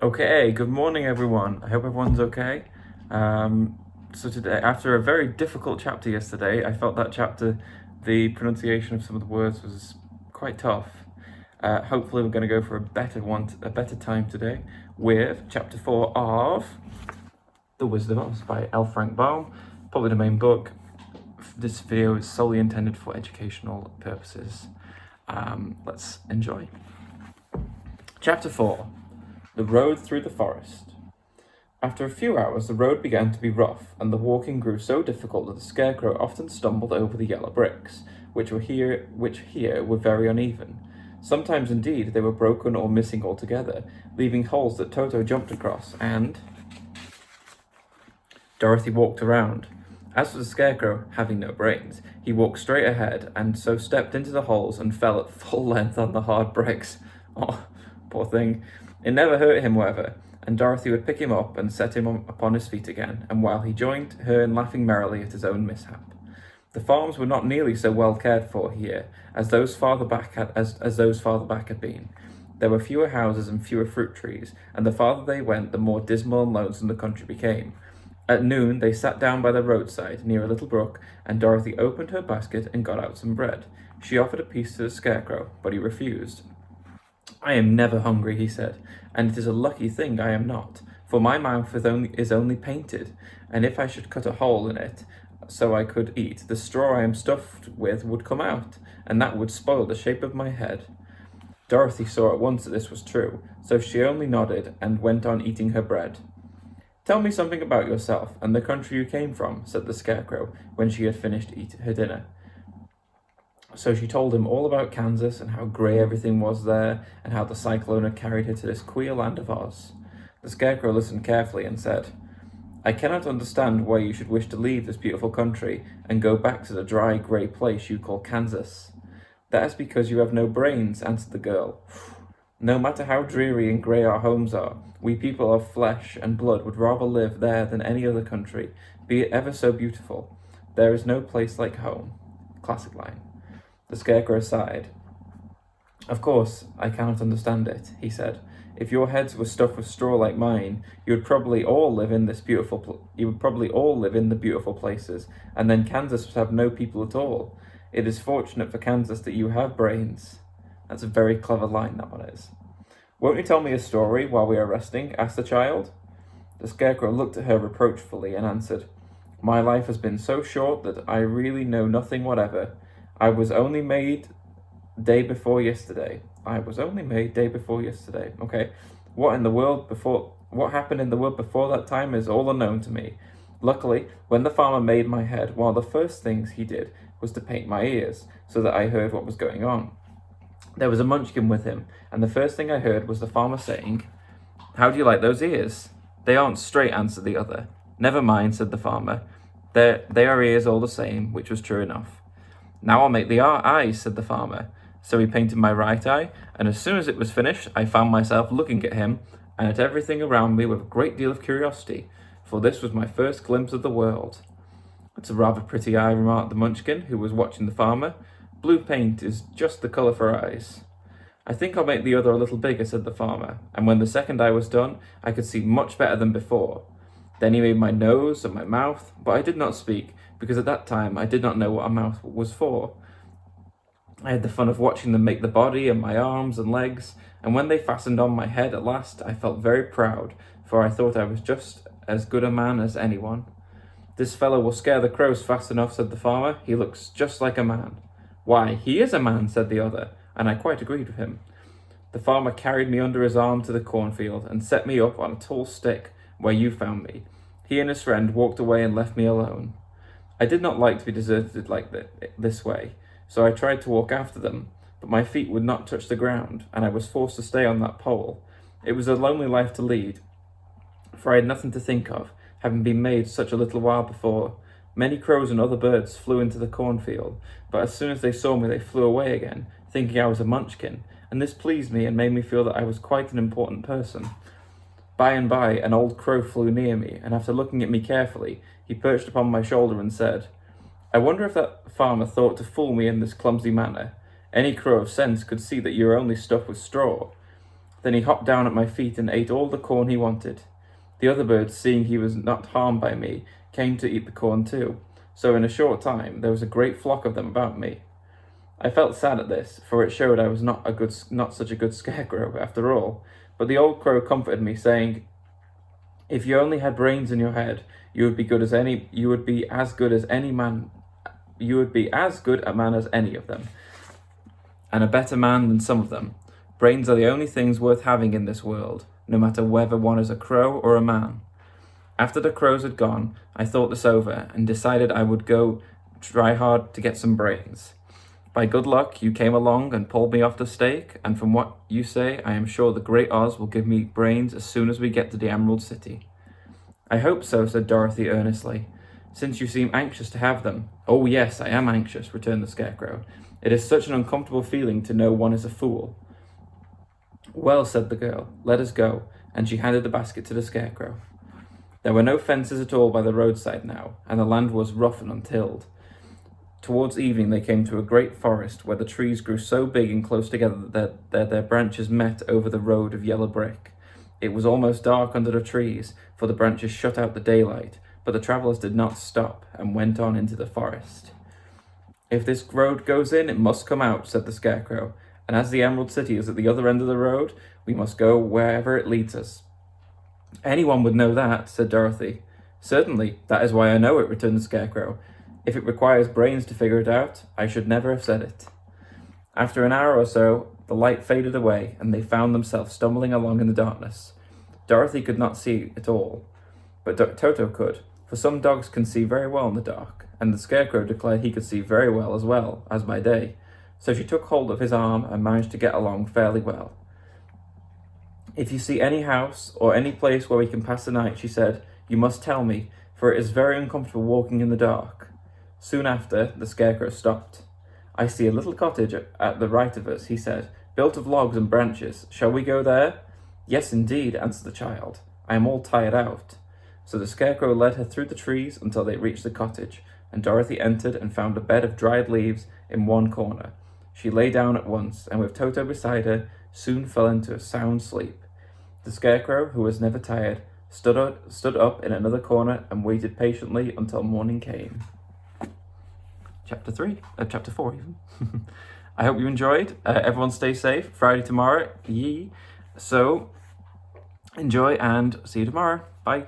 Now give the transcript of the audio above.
Okay, good morning everyone. I hope everyone's okay. So today, after a very difficult chapter yesterday, I felt that chapter, the pronunciation of some of the words was quite tough. Hopefully we're going to go for a better time today with chapter 4 of The Wisdom of Us by L. Frank Baum, probably the main book. This video is solely intended for educational purposes. Let's enjoy. Chapter 4. The Road Through the Forest. After a few hours, the road began to be rough, and the walking grew so difficult that the Scarecrow often stumbled over the yellow bricks, which here were very uneven. Sometimes, indeed, they were broken or missing altogether, leaving holes that Toto jumped across, and Dorothy walked around. As for the Scarecrow, having no brains, he walked straight ahead, and so stepped into the holes and fell at full length on the hard bricks. Oh, poor thing. It never hurt him, however, and Dorothy would pick him up and set him upon his feet again, and while he joined her in laughing merrily at his own mishap. The farms were not nearly so well cared for here as those farther back had been. There were fewer houses and fewer fruit trees, and the farther they went, the more dismal and lonesome the country became. At noon, they sat down by the roadside near a little brook, and Dorothy opened her basket and got out some bread. She offered a piece to the Scarecrow, but he refused. "I am never hungry," he said, "and it is a lucky thing I am not, for my mouth is only painted, and if I should cut a hole in it so I could eat, the straw I am stuffed with would come out, and that would spoil the shape of my head." Dorothy saw at once that this was true, so she only nodded and went on eating her bread. "Tell me something about yourself and the country you came from," said the Scarecrow when she had finished her dinner. So she told him all about Kansas and how grey everything was there, and how the cyclone had carried her to this queer land of Oz. The Scarecrow listened carefully and said, "I cannot understand why you should wish to leave this beautiful country and go back to the dry, grey place you call Kansas." "That is because you have no brains," answered the girl. "No matter how dreary and grey our homes are, we people of flesh and blood would rather live there than any other country, be it ever so beautiful. There is no place like home." Classic line. The Scarecrow sighed. "Of course, I cannot understand it," he said. "If your heads were stuffed with straw like mine, you would probably all live in the beautiful places, and then Kansas would have no people at all. It is fortunate for Kansas that you have brains." That's a very clever line, that one is. "Won't you tell me a story while we are resting?" asked the child. The Scarecrow looked at her reproachfully and answered, "My life has been so short that I really know nothing whatever. I was only made day before yesterday. Okay. What happened in the world before that time is all unknown to me. Luckily, when the farmer made my head, one of the first things he did was to paint my ears, so that I heard what was going on. There was a munchkin with him, and the first thing I heard was the farmer saying, 'How do you like those ears?' 'They aren't straight,' answered the other. 'Never mind,' said the farmer. They are ears all the same,' which was true enough. 'Now I'll make the eyes,' said the farmer. So he painted my right eye, and as soon as it was finished, I found myself looking at him and at everything around me with a great deal of curiosity, for this was my first glimpse of the world." "It's a rather pretty eye," remarked the munchkin, who was watching the farmer. "Blue paint is just the colour for eyes." "I think I'll make the other a little bigger," said the farmer, and when the second eye was done, I could see much better than before. Then he made my nose and my mouth, but I did not speak, because at that time I did not know what a mouth was for. I had the fun of watching them make the body and my arms and legs, and when they fastened on my head at last, I felt very proud, for I thought I was just as good a man as anyone. "This fellow will scare the crows fast enough," said the farmer. "He looks just like a man." "Why, he is a man," said the other, and I quite agreed with him. The farmer carried me under his arm to the cornfield and set me up on a tall stick where you found me. He and his friend walked away and left me alone. I did not like to be deserted like this way, so I tried to walk after them, but my feet would not touch the ground, and I was forced to stay on that pole. It was a lonely life to lead, for I had nothing to think of, having been made such a little while before. Many crows and other birds flew into the cornfield, but as soon as they saw me they flew away again, thinking I was a munchkin, and this pleased me and made me feel that I was quite an important person. By and by, an old crow flew near me, and after looking at me carefully, he perched upon my shoulder and said, "I wonder if that farmer thought to fool me in this clumsy manner. Any crow of sense could see that you are only stuffed with straw." Then he hopped down at my feet and ate all the corn he wanted. The other birds, seeing he was not harmed by me, came to eat the corn too. So in a short time there was a great flock of them about me. I felt sad at this, for it showed I was not such a good scarecrow after all. But the old crow comforted me, saying, "If you only had brains in your head, you would be as good as any man. You would be as good a man as any of them, and a better man than some of them. Brains are the only things worth having in this world, no matter whether one is a crow or a man." After the crows had gone, I thought this over and decided I would go try hard to get some brains. By good luck, you came along and pulled me off the stake, and from what you say, I am sure the Great Oz will give me brains as soon as we get to the Emerald City. "I hope so," said Dorothy earnestly, "since you seem anxious to have them." "Oh yes, I am anxious," returned the Scarecrow. "It is such an uncomfortable feeling to know one is a fool." "Well," said the girl, "let us go," and she handed the basket to the Scarecrow. There were no fences at all by the roadside now, and the land was rough and untilled. Towards evening they came to a great forest where the trees grew so big and close together that their branches met over the road of yellow brick. It was almost dark under the trees, for the branches shut out the daylight, but the travellers did not stop and went on into the forest. "If this road goes in, it must come out," said the Scarecrow, "and as the Emerald City is at the other end of the road, we must go wherever it leads us." "Anyone would know that," said Dorothy. "Certainly, that is why I know it," returned the Scarecrow. "If it requires brains to figure it out, I should never have said it." After an hour or so, the light faded away, and they found themselves stumbling along in the darkness. Dorothy could not see it all, but Toto could, for some dogs can see very well in the dark, and the Scarecrow declared he could see very well as by day. So she took hold of his arm and managed to get along fairly well. "If you see any house or any place where we can pass the night," she said, "you must tell me, for it is very uncomfortable walking in the dark." Soon after, the Scarecrow stopped. "I see a little cottage at the right of us," he said, "built of logs and branches. Shall we go there?" "Yes, indeed," answered the child. "I am all tired out." So the Scarecrow led her through the trees until they reached the cottage, and Dorothy entered and found a bed of dried leaves in one corner. She lay down at once, and with Toto beside her, soon fell into a sound sleep. The Scarecrow, who was never tired, stood up in another corner and waited patiently until morning came. Chapter 4 even. I hope you enjoyed. Everyone stay safe. Friday tomorrow. So enjoy and see you tomorrow. Bye.